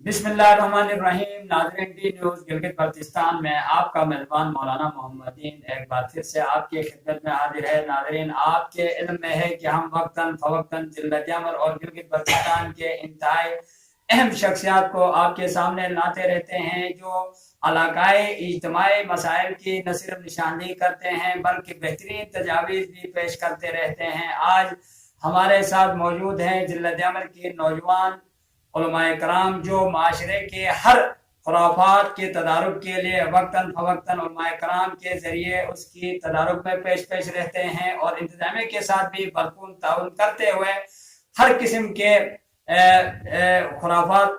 बिस्मिल्लाहिर्रहमानिर्रहीम। नाज़रीन, D news Gilgit Baltistan में आपका मेज़बान मौलाना मोहम्मदीन एक बार फिर से आपकी खिदमत में हाजिर है। नाज़रीन, आपके इल्म में है कि हम वक्तन फ़वक्तन जिल्लत अमर और गिलगित बल्तिस्तान के इंतहाई अहम शख्सियात को आपके सामने लाते रहते हैं, जो इलाकाई इज्तिमाई मसाइल की न सिर्फ निशानदेही करते हैं बल्कि बेहतरीन तजावीज़ भी पेश करते रहते हैं। आज हमारे साथ मौजूद हैं जिल्लत अमर के नौजवान उलमाए कराम, जो माशरे के हर खुराफात के तदारुक के लिए वक्तन फवक्तन उलमाए कराम के जरिए उसकी तदारुक में पेश पेश रहते हैं और इंतजामिया के साथ भी भरपूर ताउन करते हुए हर किस्म के खुराफात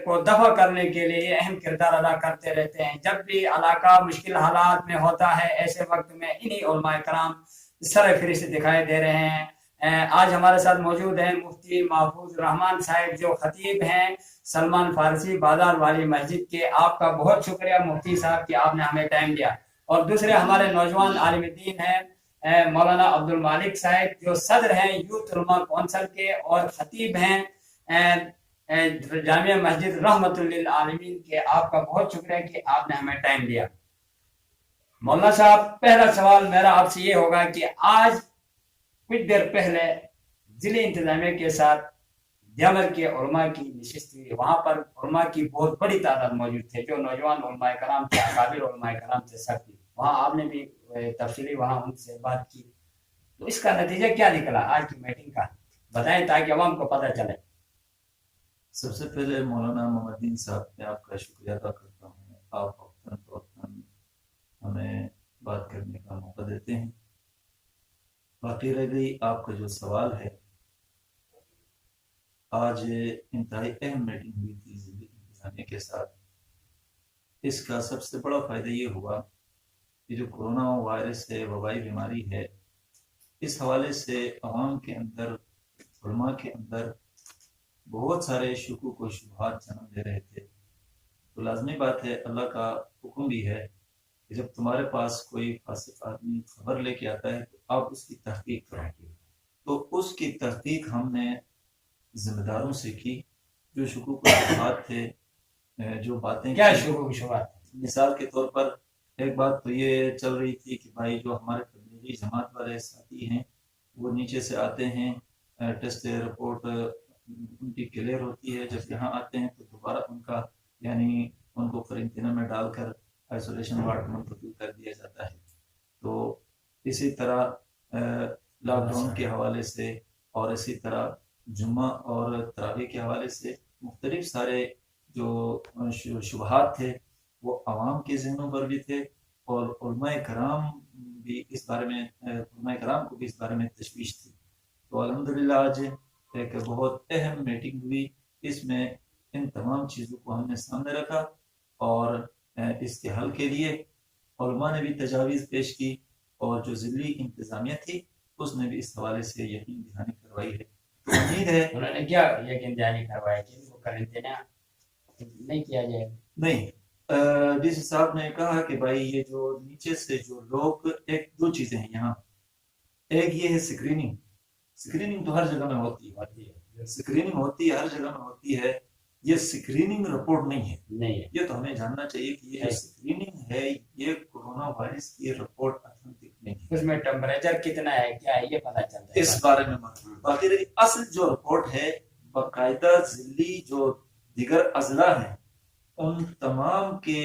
को दफा करने के लिए अहम किरदार अदा करते रहते हैं। जब भी इलाका मुश्किल हालात में होता है, ऐसे वक्त में इन्हीं उलमाए कराम सरफहरिस्त दिखाई दे रहे हैं। आज हमारे साथ मौजूद हैं मुफ्ती महफूज रहमान साहिब, जो खतीब हैं सलमान फारसी बाजार वाली मस्जिद के। आपका बहुत शुक्रिया मुफ्ती साहब कि आपने हमें टाइम दिया। और दूसरे हमारे नौजवान आलिम दीन हैं मौलाना अब्दुल मालिक साहिब, जो सदर हैं यूथ उलमा कौंसिल के और खतीब हैं जामिया मस्जिद रहमतुल लिल आलमीन के। आपका बहुत शुक्रिया कि आपने हमें टाइम दिया। मौलाना साहब, पहला सवाल मेरा आपसे ये होगा कि आज कुछ देर पहले जिले इंतजामिया के साथ दियामर के उलमा की नशिस्त हुई। वहां पर उलमा की बहुत बड़ी तादाद मौजूद थे, जो नौजवान उलमाए कराम थे, अकाबिर उलमाए कराम से सब थी। वहां आपने भी तफसीली वहां उनसे बात की, तो इसका नतीजा क्या निकला आज की मीटिंग का, बताएं ताकि अवाम को पता चले। सबसे पहले मौलाना मोहम्मदीन साहब ने आपका शुक्रिया अदा करता हूँ। आप वक्तन फवक्तन हमें बात करने का मौका देते हैं। बाकी रह गई आपका जो सवाल है, आज इंतहाई अहम मीटिंग हुई थी ज़िले इंतजामिया के साथ। इसका सबसे बड़ा फ़ायदा ये हुआ कि जो कोरोना वायरस है, वबाई बीमारी है, इस हवाले से अवाम के अंदर, उलमा के अंदर बहुत सारे शुकूक व शुबहात जन्म ले रहे थे। तो लाजमी बात है, अल्लाह का हुक्म भी है कि जब तुम्हारे पास कोई फासिक आदमी खबर लेके आता है तो आप उसकी तहकीक करो। तो उसकी तहकीक हमने जिम्मेदारों से की। जो शुकूक व शुबहात थे, जो बातें, क्या शुकूक व शुबहात? मिसाल के तौर पर एक बात तो ये चल रही थी कि भाई जो हमारे तबलीगी जमात वाले साथी हैं वो नीचे से आते हैं, टेस्ट रिपोर्ट उनकी क्लियर होती है, जब यहाँ आते हैं तो दोबारा उनका यानी उनको क्वारंटीन में डालकर आइसोलेशन वार्ड में मुंतकिल कर दिया जाता है। तो इसी तरह लॉकडाउन के हवाले से और इसी तरह जुम्मा और तरावी के हवाले से मुख्तलिफ सारे जो शुबहात थे वो आवाम के जहनों पर भी थे और उलमाए कराम भी इस बारे में, उलमाए कराम को भी इस बारे में तशवीश थी। तो अल्हम्दुलिल्लाह आज एक बहुत अहम मीटिंग हुई। इसमें इन तमाम चीज़ों को हमने सामने रखा और इसके हल के लिए उलमा ने भी तजावीज़ पेश की और जो ज़िली इंतज़ामिया थी उसने भी इस हवाले से यकीन दहानी करवाई है। तो उम्मीद है, उन्होंने क्या यकीन दहानी करवाई कि इनको क्वारंटीन नहीं किया जाएगा? नहीं, डीसी साहब ने कहा कि भाई ये जो नीचे से जो लोग, एक दो चीज़ें हैं यहाँ। एक ये है स्क्रीनिंग। स्क्रीनिंग तो हर जगह में होती है, स्क्रीनिंग होती है, हर जगह में होती है। ये स्क्रीनिंग रिपोर्ट नहीं है। ये तो हमें जानना चाहिए कि ये स्क्रीनिंग है, ये कोरोना वायरस की रिपोर्ट ऑथेंटिक नहीं है। उसमें टेम्परेचर कितना है, क्या है, ये पता चलता है। इस बारे में बाकी रही असल जो रिपोर्ट है, बाकायदा जिली जो दिगर अजला है उन तमाम के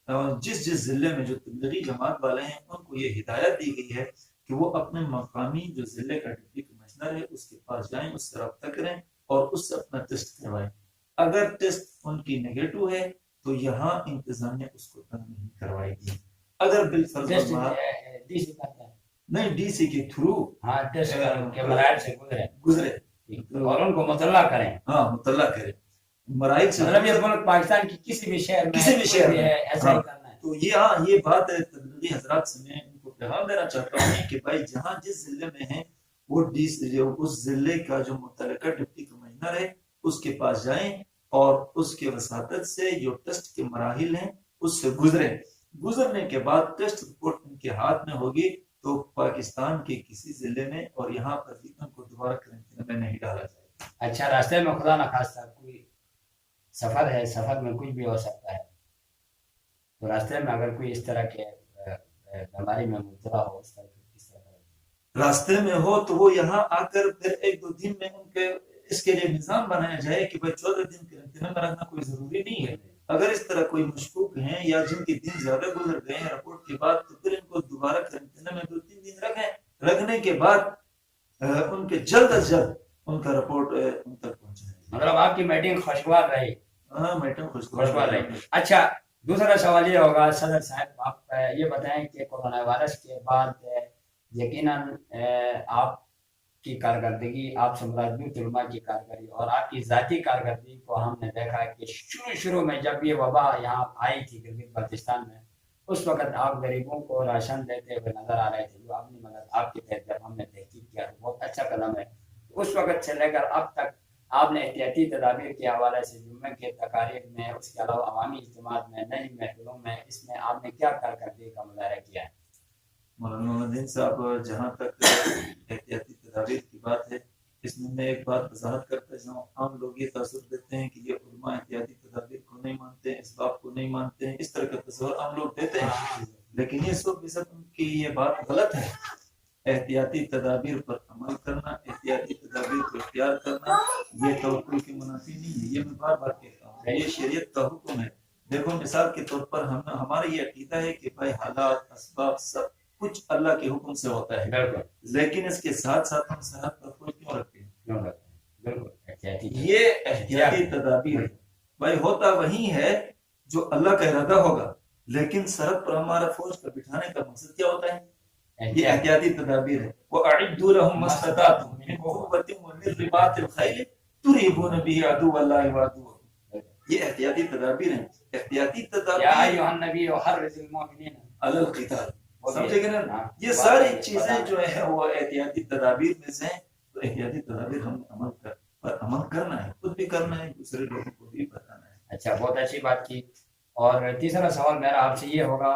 जिस जिस जिले में जो तबलीगी जमात वाले हैं उनको ये हिदायत दी गई है कि वो अपने मकामी जो जिले का डिप्टी कमिश्नर है उसके पास जाएं, उससे रब्ता करें और उससे अपना टेस्ट करवाएं। अगर टेस्ट उनकी नेगेटिव है तो यहाँ इंतजामिया उसको तंग नहीं करवाएगी। अगर बिलफर्ज नहीं, डीसी के थ्रू टेस्ट के मराहल से गुजरे और उनको मुतल्ला करें। मुतल्ला करें मराइल से, मतलब ये मुल्क पाकिस्तान की किसी भी शहर में है, ऐसा ही करना है। तो ये बात तबलीगी हजरात से मैं इनको पैगाम देना चाहता हूँ कि भाई जहाँ जिस जिले में है वो उस जिले का जो मुतल्लिका डिप्टी कमिश्नर है उसके पास जाएं और उसके वसातत से जो टेस्ट के मराहिल हैं उससे गुजरने के बाद टेस्ट रिपोर्ट उनके हाथ में होगी तो पाकिस्तान के किसी जिले में और यहाँ पर भी उनको दोबारा क्वारंटीन में नहीं डाला जाएगा। अच्छा, रास्ते में खुदा न खास्ता कोई سفر ہے, سفر میں کچھ بھی ہو سکتا ہے, تو راستے میں اگر کوئی اس طرح کے بیماری میں مبتلا ہو, اس طرح کس طرح کرے؟ راستے میں ہو تو وہ یہاں آ کر پھر 1-2 دن میں ان کے اس کے لیے نظام بنایا جائے کہ بھائی 14 دن قرنطینہ میں رکھنا کوئی ضروری نہیں ہے. اگر اس طرح کوئی مشکوک ہیں یا جن کے دن زیادہ گزر گئے ہیں رپورٹ کے بعد, تو پھر ان کو دوبارہ قرنطینہ میں 2-3 دن رکھیں. رکھنے کے بعد ان کے جلد از جلد ان کا رپورٹ ان تک پہنچائیں. مطلب آپ کی میٹنگ خوشگوار رہی؟ ہاں, میٹنگ خوشگوار رہی. اچھا, دوسرا سوال یہ ہوگا صدر صاحب, آپ یہ بتائیں کہ کورونا وائرس کے بعد یقیناً آپ کی کارکردگی, آپ سے مراد بیوت علماء کی کارکردگی اور آپ کی ذاتی کارکردگی کو ہم نے دیکھا کہ شروع میں جب یہ وبا یہاں آئی تھی گلگت بلتستان میں, اس وقت آپ غریبوں کو راشن دیتے ہوئے نظر آ رہے تھے, جو اپنی مدد آپ کے تحت جب ہم نے تحقیق کیا تو بہت اچھا قدم ہے. اس وقت سے لے کر اب تک آپ نے احتیاطی تدابیر کے حوالے سے جمعے کے تقاریب میں, اس کے علاوہ عوامی اجتماعات میں, نئی محفلوں میں, اس میں آپ نے کیا کارکردگی کا مظاہرہ کیا ہے؟ مولانا محمد صاحب, جہاں تک احتیاطی تدابیر کی بات ہے, اس میں ایک بات وضاحت کرتا ہوں. عام لوگ یہ تصور دیتے ہیں کہ یہ علماء احتیاطی تدابیر کو نہیں مانتے ہیں, اس بات کو نہیں مانتے ہیں, اس طرح کا تصور عام لوگ دیتے ہیں. لیکن یہ 100% کی یہ بات غلط ہے. احتیاطی تدابیر پر عمل کرنا, احتیاطی تدابیر کو اختیار کرنا, یہ توکل کی منافی نہیں ہے. یہ میں بار بار کہتا ہوں, یہ شریعت کا حکم ہے. دیکھو مثال کے طور پر ہمارا یہ عقیدہ ہے کہ بھائی حالات, اسباب, سب کچھ اللہ کے حکم سے ہوتا ہے, لیکن اس کے ساتھ ساتھ ہم صحت پر فوج کیوں رکھتے ہیں؟ یہ احتیاطی تدابیر ہے. بھائی ہوتا وہی ہے جو اللہ کا ارادہ ہوگا, لیکن سرحد پر ہمارا فوج کا بٹھانے کا مقصد کیا ہوتا ہے؟ یہ احتیاطی تدابیر ہے. وَأَعِدُّوا لَهُم مَا اسْتَطَعْتُم مِّن قُوَّةٍ وَمِن رِّبَاطِ الْخَيْلِ تُرْهِبُونَ بِهِ عَدُوَّ اللَّهِ وَعَدُوَّكُمْ. یہ احتیاطی تدابیر ہیں. احتیاطی تدابیر یا ایھا النبی حرض المؤمنین علی القتال, سمجھے گا نا؟ یہ ساری چیزیں جو ہے وہ احتیاطی تدابیر میں سے ہیں. تو احتیاطی تدابیر ہم عمل کرنا ہے, خود بھی کرنا ہے, دوسرے لوگوں کو بھی بتانا ہے. اچھا, بہت اچھی بات کی. اور تیسرا سوال میرا آپ سے یہ ہوگا,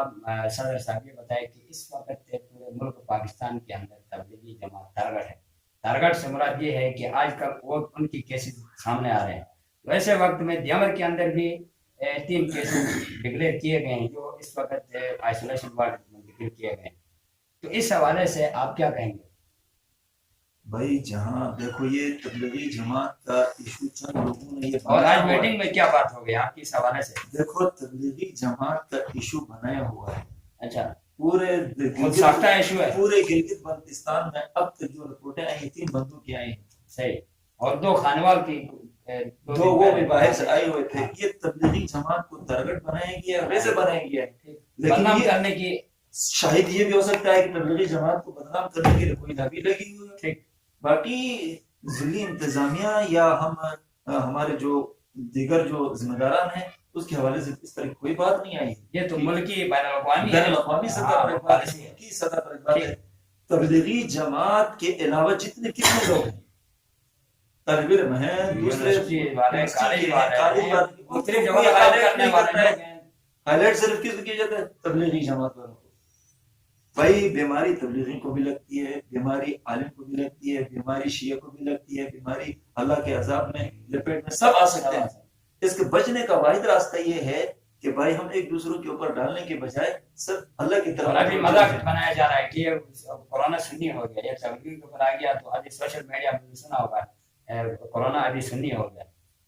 صدر صاحب یہ بتائے کہ اس وقت پورے ملک پاکستان کے اندر تبلیغی جماعت ٹارگٹ ہے. ٹارگٹ سے مراد یہ ہے کہ آج کل وہ ان کی کیسز سامنے آ رہے ہیں. ویسے وقت میں دیامر کے اندر بھی 3 کیسز ڈکلیئر کیے گئے ہیں, جو اس وقت آئسولیشن وارڈ میں ڈکلیئر کیے گئے ہیں. تو اس حوالے سے آپ کیا کہیں گے؟ بھائی جہاں دیکھو یہ تبلیغی جماعت کا ایشو چند لوگوں نے یہ, اور آج میٹنگ میں کیا بات ہو گئی آپ کی اس حوالے سے؟ دیکھو تبلیغی جماعت کا ایشو بنایا ہوا ہے. اچھا, پورے ساختہ ایشو ہے. پورے گلگت بلتستان میں اب تک جو رپورٹیں آئی 3 بندوں کی آئی ہیں. صحیح, اور 2 خانوال کی 2 وہ بھی باہر سے آئے ہوئے تھے. یہ تبلیغی جماعت کو ٹارگٹ بنایا گیا, ویسے بنایا گیا, لیکن بدنام کرنے کی شاید یہ بھی ہو سکتا ہے کہ تبلیغی جماعت کو بدنام کرنے کے لیے کوئی دھاگی لگی ہوئی ہے. ٹھیک, باقی ضلعی انتظامیہ یا ہمارے جو دیگر جو ذمہ داران ہیں اس کے حوالے سے اس طرح کوئی بات نہیں آئی. یہ تو ملکی بین الاقوامی سطح پر بات ہے. تبلیغی جماعت کے علاوہ جتنے کتنے لوگ ہیں, طالب علم ہیں, دوسرے ہائی لائٹ صرف کس کو کیا جاتا ہے؟ تبلیغی جماعت والوں کو. بھائی بیماری تبلیغی کو بھی لگتی ہے, بیماری عالم کو بھی لگتی ہے, بیماری شیعہ کو بھی لگتی ہے, بیماری اللہ کے عذاب میں لپیٹ میں سب آ سکتے ہیں. اس کے بچنے کا واحد راستہ یہ ہے کہ بھائی ہم ایک دوسروں کے اوپر ڈالنے کے بجائے صرف اللہ کی طرف. ابھی مذاق بنایا جا رہا ہے کہ کورونا سنی ہو گیا, یہ تبلیغ کے اوپر آ گیا. تو ابھی سوشل میڈیا میں سنا ہوگا کورونا ابھی سنی ہو گیا.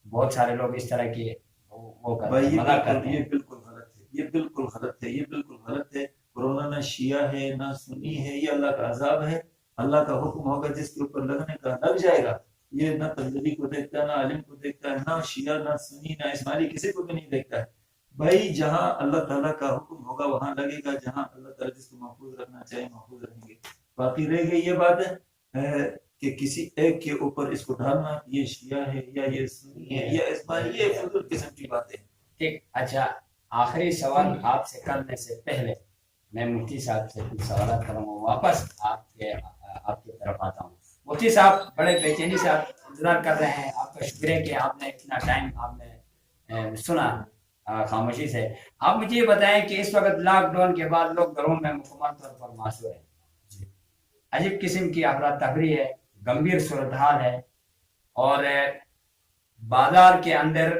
بہت سارے لوگ اس طرح کی وہ مذاق کرتے ہیں. یہ بالکل غلط ہے, یہ بالکل غلط ہے, یہ بالکل غلط ہے. کورونا نہ شیعہ ہے نہ سنی ہے, یہ اللہ کا عذاب ہے. اللہ کا حکم ہوگا جس کے اوپر لگنے کا لگ جائے گا. یہ نہ تبلیغی کو دیکھتا ہے, نہ عالم کو دیکھتا ہے, نہ شیعہ, نہ سنی, نہ اسماعیلی, کسی کو بھی نہیں دیکھتا ہے. بھائی جہاں اللہ تعالیٰ کا حکم ہوگا وہاں لگے گا, جہاں اللہ تعالیٰ جس کو محفوظ رکھنا چاہے محفوظ رکھیں گے. باقی رہ گئی یہ بات ہے کہ کسی ایک کے اوپر اس کو ڈالنا یہ شیعہ ہے یا یہ سنی ہے یا اسماعیلی, یہ فضول قسم کی باتیں. ٹھیک, اچھا, آخری سوال آپ سے کرنے سے پہلے میں مفتی صاحب سے کچھ سوالات کروں گا, واپس آپ کی طرف آتا ہوں. مفتی صاحب بڑے بے چینی سے آپ انتظار کر رہے ہیں. آپ کا شکریہ کہ آپ نے اتنا ٹائم آپ نے سنا خاموشی سے. آپ مجھے یہ بتائیں کہ اس وقت لاک ڈاؤن کے بعد لوگ گھروں میں مکمل طور پر معصور ہیں. عجیب قسم کی افراتفری ہے, گمبھیر صورتحال ہے, اور بازار کے اندر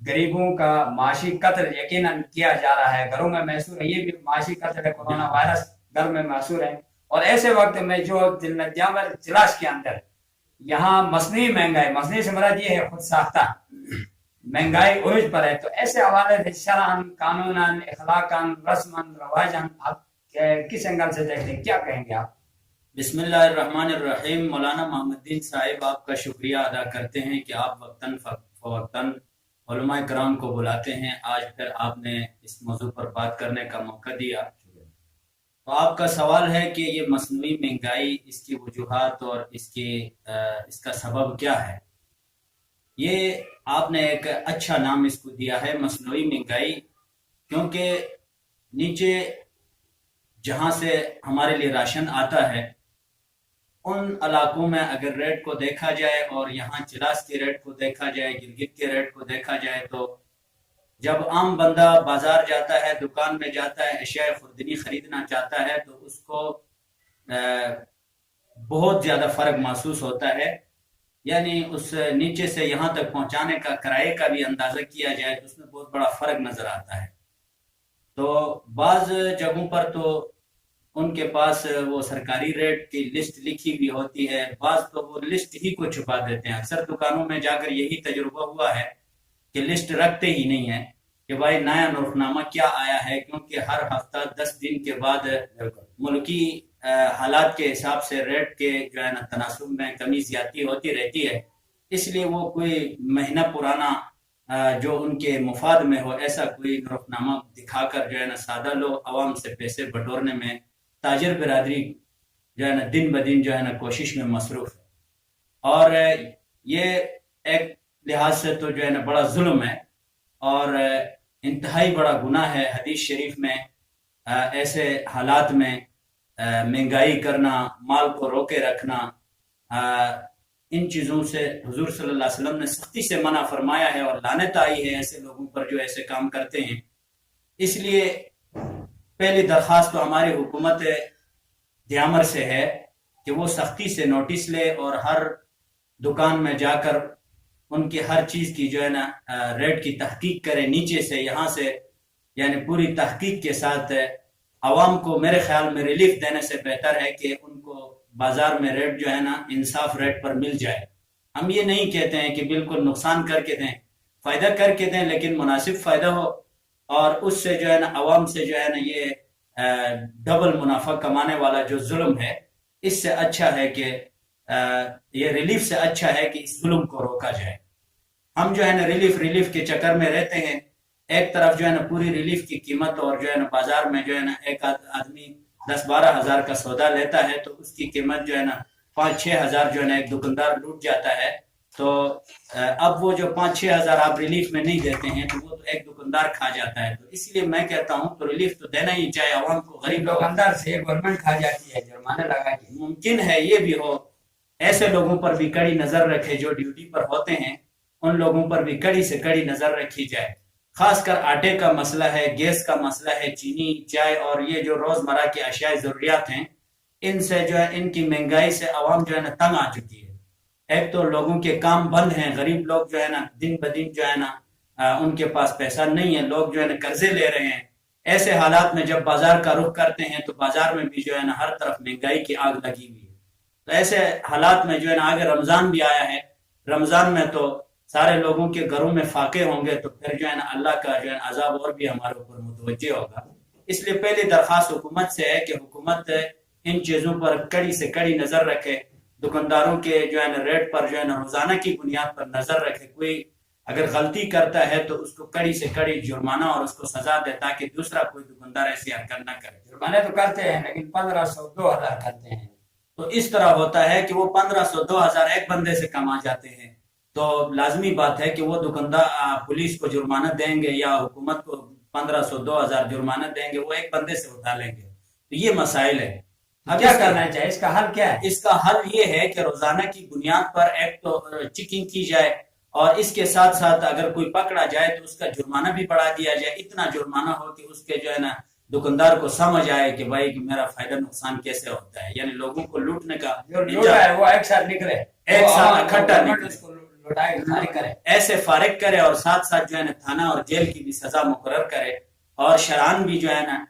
गरीबों का माशी कत्ल यकीनन किया जा रहा है, घरों में महसूर है, ये भी माशी कत्ल है, कोरोना वायरस घर में महसूर है। और ऐसे वक्त में जो जिलास के अंदर यहाँ मसनूई महंगाई, मसनूई से मर्द ये है खुद साख्ता महंगाई उरूज पर है, तो ऐसे हवाले से शरअन, कानूनन, इखलाकन, रस्मन, रवाजन आप किस एंगल से देखते हैं, क्या कहेंगे आप? बिस्मिल्लाहिर्रहमानिर्रहीम। मौलाना मोहम्मदीन साहिब, आपका शुक्रिया अदा करते हैं कि आप वक्तन फवक्तन उलमा कराम को बुलाते हैं। आज फिर आपने इस मौजू पर बात करने का मौका दिया। तो आपका सवाल है कि ये मसनूई महंगाई, इसकी वजूहात और इसका सबब क्या है। ये आपने एक अच्छा नाम इसको दिया है, मसनूई महंगाई, क्योंकि नीचे जहाँ से हमारे लिए राशन आता है उन इलाकों में अगर रेट को देखा जाए और यहाँ चिलास के रेट को देखा जाए, गिलगित के रेट को देखा जाए, तो जब आम बंदा बाजार जाता है, दुकान में जाता है, अशिया खुर्दनी खरीदना चाहता है, तो उसको बहुत ज़्यादा फ़र्क महसूस होता है। यानी उस नीचे से यहाँ तक पहुँचाने का किराए का भी अंदाज़ा किया जाए तो उसमें बहुत बड़ा फ़र्क नज़र आता है। तो बाज़ जगहों पर तो उनके पास वो सरकारी रेट की लिस्ट लिखी हुई होती है, बाज़ तो वो लिस्ट ही को छुपा देते हैं। अक्सर दुकानों में जाकर यही तजुर्बा हुआ है कि लिस्ट रखते ही नहीं है कि भाई नया नोटनामा क्या आया है, क्योंकि हर हफ्ता 10 दिन के बाद मुल्की हालात के हिसाब से रेट के जो है ना तनासुब में कमी ज्यादती होती रहती है। इसलिए वो कोई महीना पुराना जो उनके मुफाद में हो ऐसा कोई नोटनामा दिखाकर जो है ना सादा लोग आवाम से पैसे बटोरने में ताजिर बिरादरी जो है ना दिन ब दिन जो है ना कोशिश में मसरूफ है। और ये एक लिहाज से तो जो है ना बड़ा जुल्म है और इंतहाई बड़ा गुनाह है। हदीस शरीफ में ऐसे हालात में महंगाई करना, माल को रोके रखना, इन चीज़ों से हुजूर सल्लल्लाहु अलैहि वसल्लम ने सख्ती से मना फरमाया है और लानत आई है ऐसे लोगों पर जो ऐसे काम करते हैं। इसलिए पहली दरख्वास्त तो हमारी हुकूमत दियामर से है कि वो सख्ती से नोटिस ले और हर दुकान में जाकर उनकी हर चीज़ की जो है ना रेट की तहकीक करे नीचे से, यहाँ से, यानी पूरी तहकीक के साथ। आवाम को मेरे ख्याल में रिलीफ देने से बेहतर है कि उनको बाजार में रेट जो है ना इंसाफ रेट पर मिल जाए। हम ये नहीं कहते हैं कि बिल्कुल नुकसान करके दें, फ़ायदा करके दें, लेकिन मुनासिब फ़ायदा हो और उससे जो है ना आवाम से जो है ना ये डबल मुनाफा कमाने वाला जो जुल्म है, इससे अच्छा है कि ये रिलीफ से अच्छा है कि इस जुल्म को रोका जाए। हम जो है ना रिलीफ के चक्कर में रहते हैं। एक तरफ जो है ना पूरी रिलीफ की कीमत और जो है ना बाजार में जो है ना एक आदमी 10-12 हज़ार का सौदा लेता है तो उसकी कीमत जो है ना 5-6 हज़ार जो है ना एक दुकानदार लूट जाता है। तो अब वो जो 5-6 हज़ार आप रिलीफ में नहीं देते हैं तो वो तो एक दुकानदार खा जाता है। तो इसलिए मैं कहता हूँ तो रिलीफ तो देना ही चाहिए आवाम को। गरीब दुकानदार से गवर्नमेंट खा जाती है, जुर्माना लगा के। मुमकिन है ये भी हो, ऐसे लोगों पर भी कड़ी नजर रखे जो ड्यूटी पर होते हैं, उन लोगों पर भी कड़ी से कड़ी नजर रखी जाए। खासकर आटे का मसला है, गैस का मसला है, चीनी, चाय और ये जो रोजमर्रा की अशिया जरूरियात हैं, इनसे जो है इनकी महंगाई से आवाम जो है ना तंग आ चुकी है। एक तो लोगों के काम बंद हैं, गरीब लोग जो है ना दिन ब दिन जो है ना उनके पास पैसा नहीं है, लोग जो है ना कर्जे ले रहे हैं। ऐसे हालात में जब बाजार का रुख करते हैं तो बाजार में भी जो है ना हर तरफ महंगाई की आग लगी हुई है। तो ऐसे हालात में जो है ना आगे रमजान भी आया है, रमजान में तो सारे लोगों के घरों में फाके होंगे, तो फिर जो है ना अल्लाह का जो है अजाब और भी हमारे ऊपर मुतवज्जे होगा। इसलिए पहली दरख्वास्त हुकूमत से है कि हुकूमत इन चीज़ों पर कड़ी से कड़ी नज़र रखे, दुकानदारों के जो है ना रेट पर जो है ना रोजाना की बुनियाद पर नज़र रखे। कोई अगर गलती करता है तो उसको कड़ी से कड़ी जुर्माना और उसको सजा दे ताकि दूसरा कोई दुकानदार ऐसी हरकत न करे। जुर्माने तो करते हैं लेकिन 1500-2000 करते हैं। तो इस तरह होता है कि वो 1500-2000 एक बंदे से कमा जाते हैं। तो लाजमी बात है कि वो दुकानदार पुलिस को जुर्माना देंगे या हुकूमत को 1500-2000 जुर्माना देंगे, वो एक बंदे से उठा लेंगे। तो ये मसाइल है। अब क्या करना चाहिए, इसका हल क्या है? इसका हल ये है कि रोजाना की बुनियाद पर एक तो चेकिंग की जाए और इसके साथ साथ अगर कोई पकड़ा जाए तो उसका जुर्माना भी बढ़ा दिया जाए। इतना जुर्माना हो कि उसके जो है ना दुकानदार को समझ आए कि भाई कि मेरा फायदा नुकसान कैसे होता है। यानी लोगों को लूटने का जो लूट है वो एक साथ निकले, एक साथ इकट्ठा निकले। लौटाए फारिग करे, ऐसे फारिग करे और साथ साथ जो है ना थाना और जेल की भी सजा मुकर्रर करे। और शरान भी जो है ना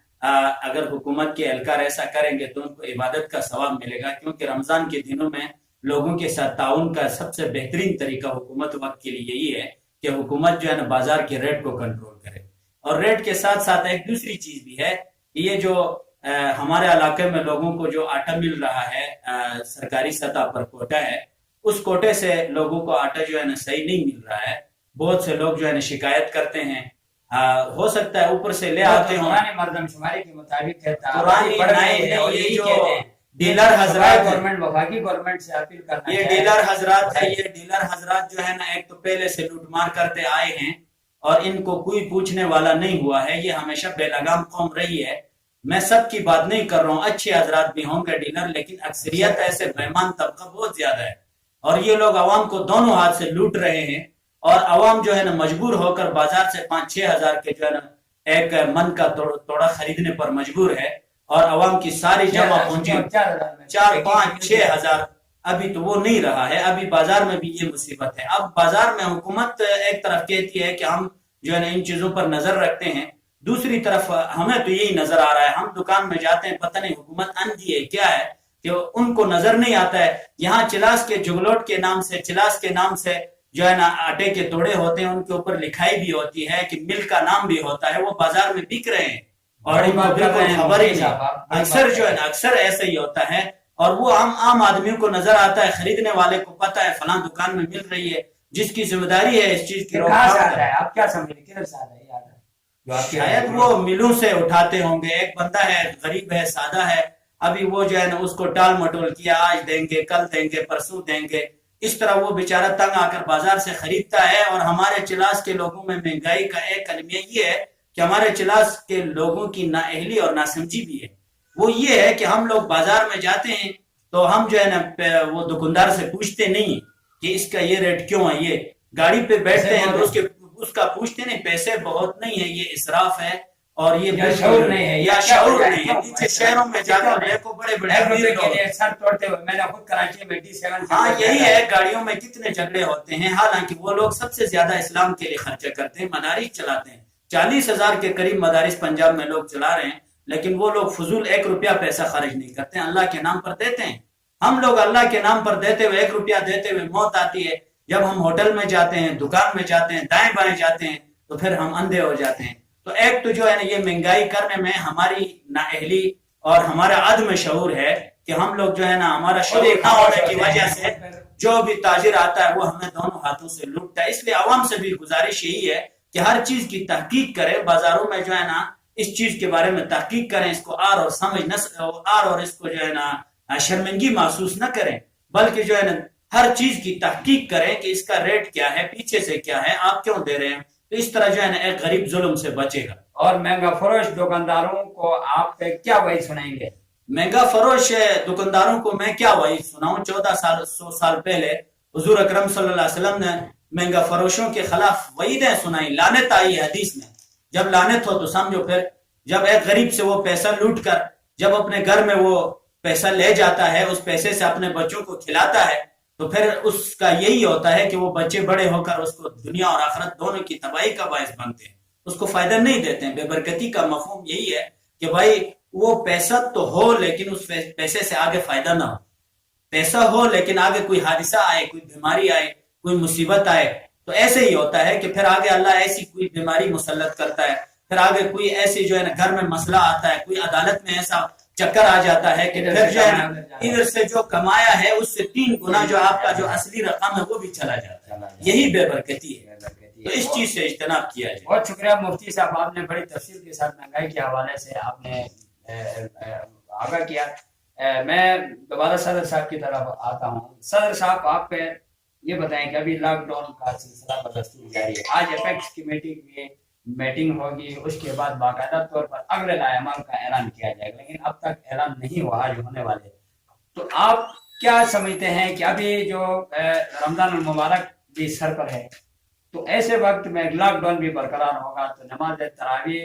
अगर हुकूमत के एहलकार ऐसा करेंगे तो उनको इबादत का सवाब मिलेगा, क्योंकि रमजान के दिनों में लोगों के साथ ताउन का सबसे बेहतरीन तरीका हुकूमत वक्त के लिए यही है कि हुकूमत जो है ना बाजार के रेट को कंट्रोल करे। और रेट के साथ साथ एक दूसरी चीज भी है, ये जो हमारे इलाके में लोगों को जो आटा मिल रहा है सरकारी सतह पर कोटा है, उस कोटे से लोगों को आटा जो है ना सही नहीं मिल रहा है। बहुत से लोग जो है ना शिकायत करते हैं, हो सकता है ऊपर से ले आते हो। पुराने मर्दमशुमारी के मुताबिक है, पुरानी ये जो डीलर हजरात, गवर्नमेंट वफाकी गवर्नमेंट से अपील करना ये डीलर हजरात है, ये डीलर हजरात जो है ना एक तो पहले से लूटमार करते आए हैं और इनको कोई पूछने वाला नहीं हुआ है, ये हमेशा बेलगाम कौम रही है। मैं सबकी बात नहीं कर रहा हूँ, अच्छे हजरात भी होंगे डीलर, लेकिन अक्सरियत ऐसे बेईमान तबका बहुत ज्यादा है और ये लोग अवाम को दोनों हाथ से लूट रहे हैं। और अवाम जो है ना मजबूर होकर बाजार से 5-6 हजार के जो है ना एक मन का तोड़ा खरीदने पर मजबूर है और अवाम की सारी जमा पूंजी 4-5-6 हजार अभी तो वो नहीं रहा है। अभी बाजार में भी ये मुसीबत है। अब बाजार में हुकूमत एक तरफ कहती है कि हम जो है ना इन चीजों पर नजर रखते हैं, दूसरी तरफ हमें तो यही नजर आ रहा है, हम दुकान में जाते हैं, पता नहीं हुकूमत अंधी है क्या है कि उनको नजर नहीं आता है। यहाँ चिलास के जुगलोट के नाम से, चिलास के नाम से जो है ना आटे के तोड़े होते हैं, उनके ऊपर लिखाई भी होती है कि मिल का नाम भी होता है, वो बाजार में बिक रहे हैं और बिल्कुल खबर ही नहीं। अक्सर जो है ना अक्सर ऐसे ही होता है और वो आम आदमियों को नजर आता है, खरीदने वाले को पता है फलां दुकान में मिल रही है, जिसकी जिम्मेदारी है इस चीज की रोकथाम। आप क्या समझे किधर से आ रहा है? शायद वो मिलों से उठाते होंगे। एक बंदा है, गरीब है, सादा है, अभी वो जो है ना उसको टाल मटोल किया, आज देंगे, कल देंगे, परसों देंगे, इस तरह वो बेचारा तंग आकर बाजार से खरीदता है। और हमारे चिलास के लोगों में महंगाई का एक अलमिया ये है कि हमारे चिलास के लोगों की नाअहली और नासमझी भी है। वो ये है कि हम लोग बाजार में जाते हैं तो हम जो है ना वो दुकानदार से पूछते नहीं कि इसका ये रेट क्यों है, ये गाड़ी पे बैठते हैं तो उसका पूछते नहीं, पैसे बहुत नहीं है, ये इसराफ है और ये शऊर नहीं है, या शऊर नहीं है। नीचे शहरों में जाकर देखो बड़े बड़े सर तोड़ते हुए, मैंने खुद कराची में D7 हाँ यही है, गाड़ियों में कितने झगड़े होते हैं। हालांकि वो लोग सबसे ज्यादा इस्लाम के लिए खर्चा करते हैं, मदारिस चलाते हैं, 40,000 के करीब मदारिस पंजाब में लोग चला रहे हैं, लेकिन वो लोग फजूल 1 रुपया पैसा खर्च नहीं करते, अल्लाह के नाम पर देते हैं। हम लोग अल्लाह के नाम पर देते हुए 1 रुपया देते हुए मौत आती है। जब हम होटल में जाते हैं, दुकान में जाते हैं, दाएं बाएं जाते हैं तो फिर हम अंधे हो जाते हैं। तो एक तो जो है ना ये महंगाई करने में हमारी नाअहली और हमारा अदम शऊर है कि हम लोग जो है ना हमारा शऊर ना होने की वजह से जो भी ताजिर आता है वो हमें दोनों हाथों से लूटता है। इसलिए आवाम से भी गुजारिश यही है कि हर चीज की तहकीक करें, बाजारों में जो है ना इस चीज के बारे में तहकीक करें, इसको आर और समझ न आर और इसको जो है ना शर्मिंदगी महसूस न करें, बल्कि जो है ना हर चीज की तहकीक करें कि इसका रेट क्या है, पीछे से क्या है, आप क्यों दे रहे हैं। तो इस तरह जो है ना एक गरीब जुल्म से बचेगा। और महंगा फरोश दुकानदारों को आप क्या वही सुनाएंगे? महंगा फरोश दुकानदारों को मैं क्या वही सुनाऊं? 100 साल पहले हुजूर अकरम सल्लल्लाहु अलैहि वसल्लम ने महंगा फरोशों के खिलाफ वईदें सुनाई, लानत आई हदीस में। जब लानत हो तो समझो फिर जब एक गरीब से वो पैसा लूट कर जब अपने घर में वो पैसा ले जाता है, उस पैसे से अपने बच्चों को खिलाता है, तो फिर उसका यही होता है कि वो बच्चे बड़े होकर उसको दुनिया और आखिरत दोनों की तबाही का बायस बनते हैं, उसको फायदा नहीं देते हैं। बेबरकती का मफहूम यही है कि भाई वो पैसा तो हो लेकिन उस पैसे से आगे फायदा ना हो। पैसा हो लेकिन आगे कोई हादसा आए, कोई बीमारी आए, कोई मुसीबत आए, तो ऐसे ही होता है कि फिर आगे अल्लाह ऐसी कोई बीमारी मुसल्लत करता है, फिर आगे कोई ऐसी जो है ना घर में मसला आता है, कोई अदालत में ऐसा चक्कर आ जाता है कि फिर जो है इधर से जो कमाया है उससे 3 गुना जो आपका जो असली रकम है वो भी चला जाता है। यही बेबरकती है, तो इस चीज से इज्तनाब किया जाए। बहुत शुक्रिया मुफ्ती साहब, आपने बड़ी तफसील के साथ महंगाई के हवाले से आपने आगाह किया। मैं दोबारा सदर साहब की तरफ आता हूँ। सदर साहब, आप ये बताएं कि अभी लॉकडाउन का सिलसिला बदस्तूर जारी है। आज एपेक्स कमेटी की मीटिंग होगी, उसके बाद बाकायदा तौर पर अगले लाएमाल का ऐलान किया जाएगा, लेकिन अब तक ऐलान नहीं हुआ आज होने वाले। तो आप क्या समझते हैं कि अभी जो रमजान मुबारक भी सर पर है, तो ऐसे वक्त में लॉकडाउन भी बरकरार होगा, तो नमाज तरावी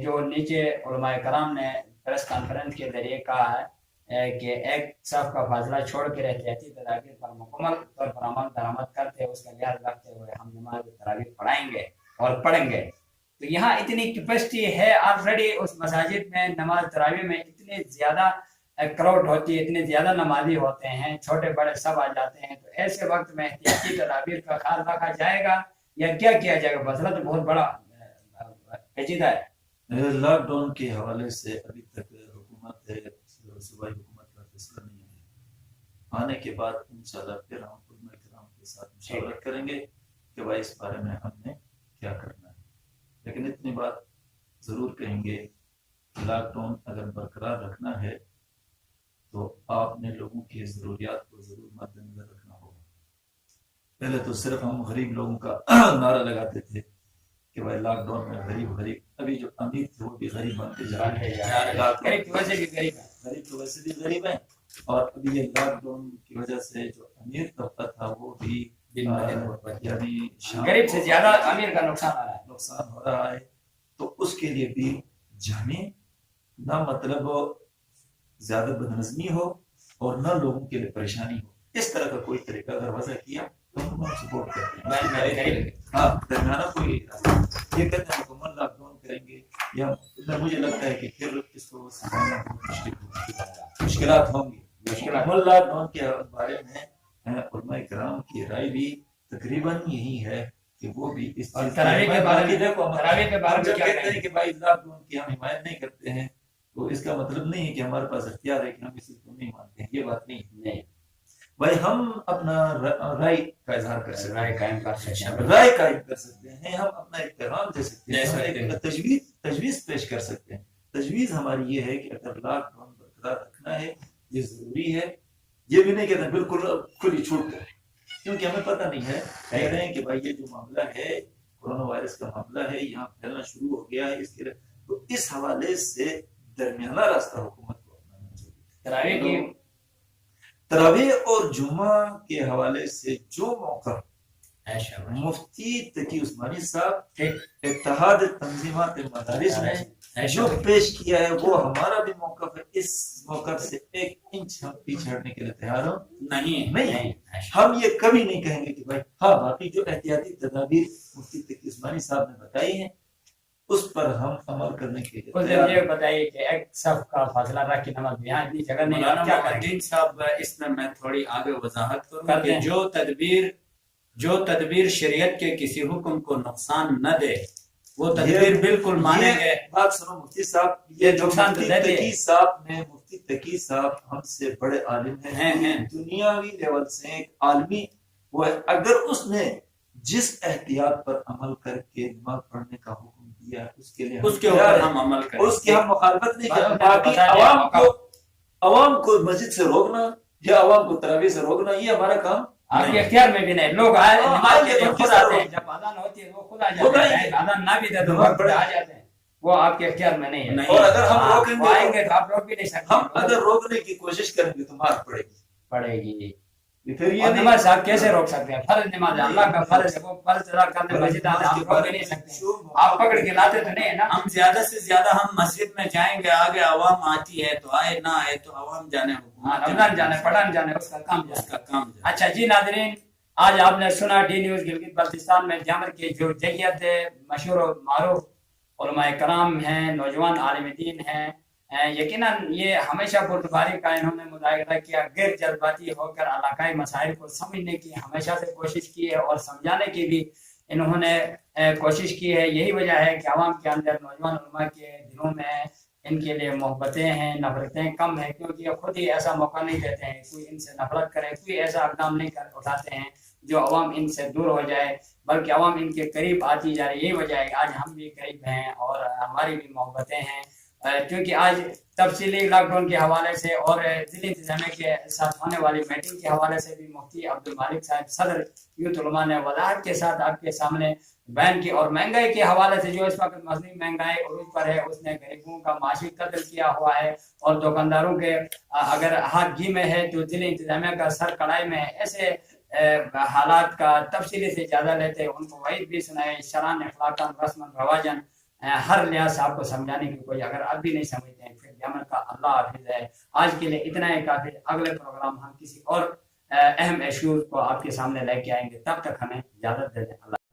जो नीचे उलमाए कराम ने प्रेस कॉन्फ्रेंस के जरिए कहा है کہ ایک صف کا فاصلہ چھوڑ کر احتیاطی تدابیر پر مکمل طور پر عمل درآمد کرتے اس کا لحاظ رکھتے ہوئے ہم نماز تراویح پڑھائیں گے اور پڑھیں گے. تو یہاں اتنی کیپیسٹی ہے آلریڈی اس مساجد میں, نماز تراویح میں اتنے زیادہ کراؤڈ ہوتی ہے, اتنے زیادہ نمازی ہوتے ہیں, چھوٹے بڑے سب آ جاتے ہیں. تو ایسے وقت میں احتیاطی تدابیر کا خیال رکھا جائے گا یا کیا کیا جائے گا؟ مسئلہ تو بہت بڑا پیچیدہ ہے. لاک ڈاؤن کے حوالے سے ابھی تک حکومت صوبائی حکومت کا فیصلہ نہیں ہے. آنے کے بعد انشاءاللہ پھر ہم علماء کرام کے ساتھ مشاورت کریں گے کہ بھائی اس بارے میں ہم نے کیا کرنا ہے. لیکن اتنی بات ضرور کہیں گے کہ لاک ڈاؤن اگر برقرار رکھنا ہے تو آپ نے لوگوں کی ضروریات کو ضرور مد نظر رکھنا ہوگا. پہلے تو صرف ہم غریب لوگوں کا نعرہ لگاتے تھے کہ بھائی لاک ڈاؤن میں غریب, ابھی جو امیر تھے وہ بھی غریب بنتے جا رہے ہیں, غریب تو ویسے بھی غریب ہیں, اور ابھی یہ لاک ڈاؤن کی وجہ سے جو امیر طبقہ تھا وہ بھی یعنی غریب سے زیادہ امیر کا نقصان ہو رہا ہے. تو اس کے لیے بھی جامع نہ مطلب زیادہ بدنظمی ہو اور نہ لوگوں کے لیے پریشانی ہو, اس طرح کا کوئی طریقہ اگر وضع کیا تو ہم سپورٹ کرتے ہیں. ہاں درمیانہ کوئی یہ کہتے ہیں مکمل لاک ڈاؤن کریں گے یا مجھے لگتا ہے کہ پھر اس کو سنبھالنا بہت مشکلات ہوں گی. مکمل لاک ڈاؤن کے بارے میں علماء کرام کی رائے بھی تقریباً یہی ہے کہ وہ بھی اس تراویح کے بارے میں کیا کہتے ہیں کہ بھائی لاک ڈاؤن کی ہم حمایت نہیں کرتے ہیں, تو اس کا مطلب نہیں ہے کہ ہمارے پاس اختیار ہے کہ ہم اسی کو نہیں مانتے ہیں. یہ بات نہیں بھائی, ہم اپنا رائے کا اظہار کر سکتے ہیں, رائے قائم کر سکتے ہیں, ہم اپنا ایک پیغام دے سکتے ہیں, تجویز پیش کر سکتے ہیں. تجویز ہماری یہ ہے کہ اگر لاک ڈاؤن برقرار رکھنا ہے یہ ضروری ہے. یہ بھی نہیں کہتے بالکل کھلی چھوٹ کریں, کیونکہ ہمیں پتہ نہیں ہے. کہہ رہے ہیں کہ بھائی یہ جو معاملہ ہے کورونا وائرس کا معاملہ ہے, یہاں پھیلنا شروع ہو گیا ہے, اس کے تو اس حوالے سے درمیانہ راستہ حکومت کو اپنانا چاہیے. تراویح اور جمعہ کے حوالے سے جو موقع مفتی تقی عثمانی صاحب اتحاد تنظیمات مدارس نے جو پیش کیا ہے وہ ہمارا بھی موقف ہے. اس موقف سے ایک انچ ہم پیچھے ہٹنے کے لیے تیار نہیں. ہم یہ کبھی نہیں کہیں گے کہ بھائی ہاں باقی جو احتیاطی تدابیر مفتی تقی عثمانی صاحب نے بتائی ہیں اس پر ہم عمل کرنے کے لیے. یہ بتائیے کہ ایک صف کا فاصلہ رکھ کے نماز یہاں اتنی جگہ نہیں, مولانا الدین صاحب اس میں تھوڑی آگے وضاحت کروں کہ جو تدبیر شریعت کے کسی حکم کو نقصان نہ دے وہ تدبیر بالکل مانیں گے. بات سنو مفتی صاحب, یہ جو مفتی تقی صاحب ہم سے بڑے عالم ہیں, دنیاوی لیول سے ایک عالمی وہ ہے. اگر اس نے جس احتیاط پر عمل کر کے نماز پڑھنے کا حکم دیا اس کے لیے اس کے اوپر ہم عمل کریں, اس کی ہم مخالفت نہیں کریں. باقی عوام کو مسجد سے روکنا یا عوام کو تراویح سے روکنا یہ ہمارا کام آپ کے اختیار میں بھی نہیں. لوگ نماز کے لیے خود آتے ہیں, جب اذان ہوتی ہے وہ خود آ جاتے ہیں, اذان نہ بھی دے تو وقت آ جاتے ہیں, وہ آپ کے اختیار میں نہیں ہے. اور اگر ہم روکیں گے آئیں گے تو آپ روک بھی نہیں سکتے. ہم اگر روکنے کی کوشش کریں گے تو مار پڑے گی. پھر یہ نماز صاحب کیسے روک سکتے ہیں؟ فرض نماز اللہ کا فرض ہے, وہ فرض ادا کرنے مسجد آتے ہیں, روک نہیں سکتے. آپ پکڑ کے لاتے تو نہیں ہے نا. ہم زیادہ سے زیادہ ہم مسجد میں جائیں گے, آگے عوام آتی ہے تو آئے, نہ آئے تو عوام جانے, رمضان جانے, پڑھان جانے, اس کا کام. اچھا جی ناظرین, آج آپ نے سنا ڈی نیوز گلگت بلتستان میں جمر کی جو جیت مشہور و معروف علماء کرام ہیں, نوجوان عالم دین ہیں, یقیناً یہ ہمیشہ بردباری کا انہوں نے مظاہرہ کیا, غیر جذباتی ہو کر علاقائی مسائل کو سمجھنے کی ہمیشہ سے کوشش کی ہے اور سمجھانے کی بھی انہوں نے کوشش کی ہے. یہی وجہ ہے کہ عوام کے اندر نوجوان علماء کے دلوں میں ان کے لیے محبتیں ہیں, نفرتیں کم ہیں, کیونکہ یہ خود ہی ایسا موقع نہیں دیتے ہیں کوئی ان سے نفرت کرے, کوئی ایسا اقدام نہیں اٹھاتے ہیں جو عوام ان سے دور ہو جائے, بلکہ عوام ان کے قریب آتی جا رہی. یہی وجہ ہے کہ آج ہم بھی قریب ہیں اور ہماری بھی محبتیں ہیں, کیونکہ آج تفصیلی لاک ڈاؤن کے حوالے سے اور ضلع انتظامیہ کے ساتھ ہونے والی میٹنگ کے حوالے سے بھی مفتی عبدالمالک صاحب صدر یوتھ علماء نے وضاحت کے ساتھ آپ کے سامنے بیان کی. اور مہنگائی کے حوالے سے جو اس وقت مزید مہنگائی عروج پر ہے, اس نے غریبوں کا معاشی قتل کیا ہوا ہے, اور دکانداروں کے اگر ہاتھ گھی میں ہے تو ضلع انتظامیہ کا سر کڑائی میں ہے. ایسے حالات کا تفصیلی سے جائزہ لیتے ہیں, ان کو وعید بھی سنائے, شران اخلاقاً رسماً رواجن ہر لحاظ سے آپ کو سمجھانے کی کوئی, اگر اب بھی نہیں سمجھتے ہیں پھر جامع کا اللہ حافظ ہے. آج کے لیے اتنا ہی کافی. اگلے پروگرام ہم کسی اور اہم ایشوز کو آپ کے سامنے لے کے آئیں گے. تب تک ہمیں اجازت دے دیں. اللہ